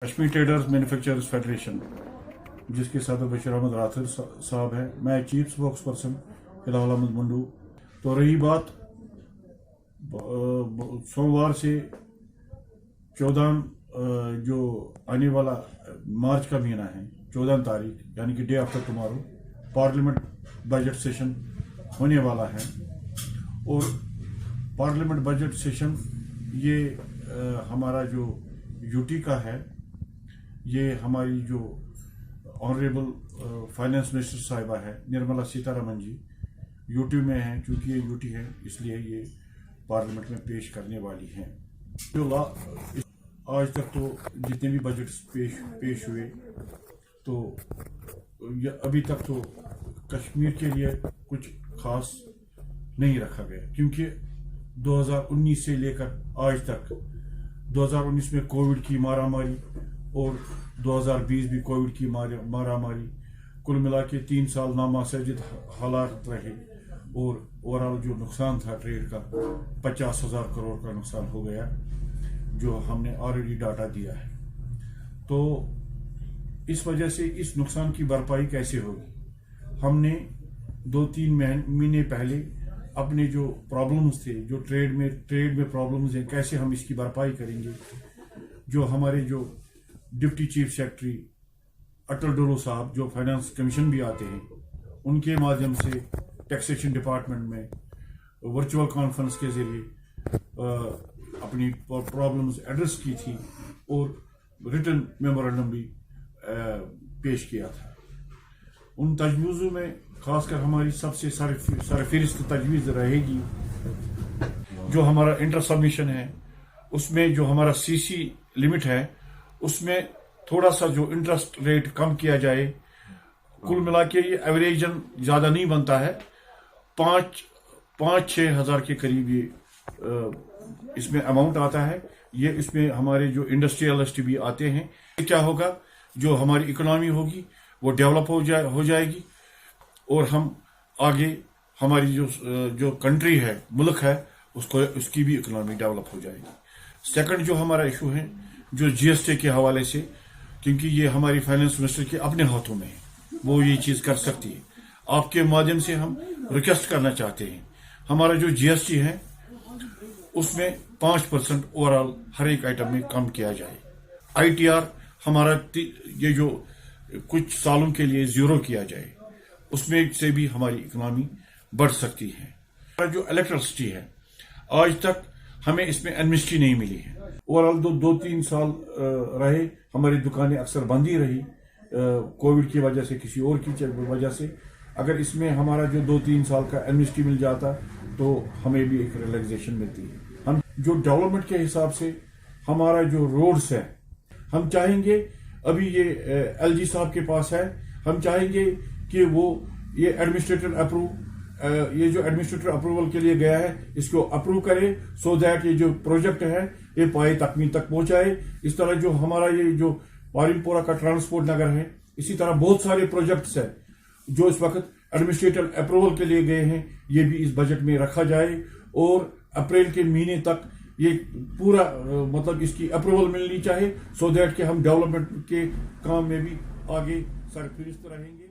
Kashmir traders manufacturers federation جس کے صدر بشیر احمد راتھر صاحب ہیں، میں چیف سپوکس پرسن ہلال احمد منڈو. تو رہی بات سوموار سے 14 جو آنے والا مارچ کا مہینہ ہے، 14 تاریخ یعنی کہ day after tomorrow parliament budget session ہونے والا ہے. اور پارلیمنٹ بجٹ سیشن یہ ہمارا جو یو ٹی کا ہے، یہ ہماری جو آنریبل فائنانس منسٹر صاحبہ ہے نرملا سیتا رمن جی یو ٹی میں ہیں. چونکہ یہ یو ٹی ہے اس لیے یہ پارلیمنٹ میں پیش کرنے والی ہیں. جو آج تک تو جتنے بھی بجٹ پیش ہوئے تو ابھی تک تو کشمیر کے لیے کچھ خاص نہیں رکھا گیا، کیونکہ 2019 سے لے کر آج تک 2019 میں کووڈ کی مارا ماری اور 2020 بھی کووڈ کی مارا ماری، کل ملا کے 3 سال نامعتمد حالات رہے اور اوورآل جو نقصان تھا ٹریڈ کا 50,000 کروڑ کا نقصان ہو گیا، جو ہم نے آلریڈی ڈاٹا دیا ہے. تو اس وجہ سے اس نقصان کی بھرپائی کیسے ہوگی؟ ہم نے 2-3 مہینے پہلے اپنے جو پرابلمز تھے، جو ٹریڈ میں پرابلمز ہیں، کیسے ہم اس کی بھرپائی کریں گے. جو ہمارے جو deputy chief secretary Atal Dolo صاحب جو فائنانس کمیشن بھی آتے ہیں، ان کے مادھیم سے ٹیکسیشن ڈپارٹمنٹ میں ورچوئل کانفرنس کے ذریعے اپنی پرابلمز ایڈریس کی تھی اور ریٹن میمورنڈم بھی پیش کیا تھا. ان تجویزوں میں خاص کر ہماری سب سے سرفہرست تجویز رہے گی جو ہمارا انٹر سبمیشن ہے، اس میں جو ہمارا سی سی لمٹ ہے اس میں تھوڑا سا جو انٹرسٹ ریٹ کم کیا جائے. کل ملا کے یہ ایوریجن زیادہ نہیں بنتا ہے، 5-6 ہزار کے قریب یہ اس میں اماؤنٹ آتا ہے. یہ اس میں ہمارے جو انڈسٹریلسٹ بھی آتے ہیں. کیا ہوگا؟ جو ہماری اکنامی ہوگی وہ ڈیولپ ہو جائے گی اور ہم آگے ہماری جو کنٹری ہے، ملک ہے، اس کی بھی اکنامی ڈیولپ ہو جائے گی. سیکنڈ جو ہمارا ایشو ہے جو جی ایس ٹی کے حوالے سے، کیونکہ یہ ہماری فائنانس منسٹر کے اپنے ہاتھوں میں ہے، وہ یہ چیز کر سکتی ہے. آپ کے مادھیم سے ہم ریکویسٹ کرنا چاہتے ہیں، ہمارا جو جی ایس ٹی ہے اس میں 5% اوورآل ہر ایک آئٹم میں کم کیا جائے. آئی ٹی آر ہمارا یہ جو کچھ سالوں کے لیے 0 کیا جائے، اس میں سے بھی ہماری اکنامی بڑھ سکتی ہے. ہمارا جو الیکٹرسٹی ہے، آج تک ہمیں اس میں ایمنسٹی نہیں ملی ہے. اوورآل 2-3 سال رہے، ہماری دکانیں اکثر بند ہی رہی کووڈ کی وجہ سے، کسی اور کی وجہ سے. اگر اس میں ہمارا جو 2-3 سال کا ایمنسٹی مل جاتا تو ہمیں بھی ایک ریلیکسیشن ملتی ہے. ہم جو ڈیولپمنٹ کے حساب سے ہمارا جو روڈز ہے، ہم چاہیں گے، ابھی یہ ایل جی صاحب کے پاس ہے، ہم چاہیں گے کہ وہ یہ جو ایڈمنسٹریٹر اپروول کے لیے گیا ہے اس کو اپروو کرے، سو دیٹ یہ جو پروجیکٹ ہے یہ پائے تکمیل تک پہنچائے. اس طرح جو ہمارا یہ جو پاریم پورہ کا ٹرانسپورٹ نگر ہے، اسی طرح بہت سارے پروجیکٹس ہیں جو اس وقت ایڈمنسٹریٹر اپروول کے لیے گئے ہیں، یہ بھی اس بجٹ میں رکھا جائے اور اپریل کے مہینے تک یہ پورا مطلب اس کی اپروول ملنی چاہیے، سو دیٹ کہ ہم ڈیولپمنٹ کے کام میں بھی آگے سرفہرست رہیں گے.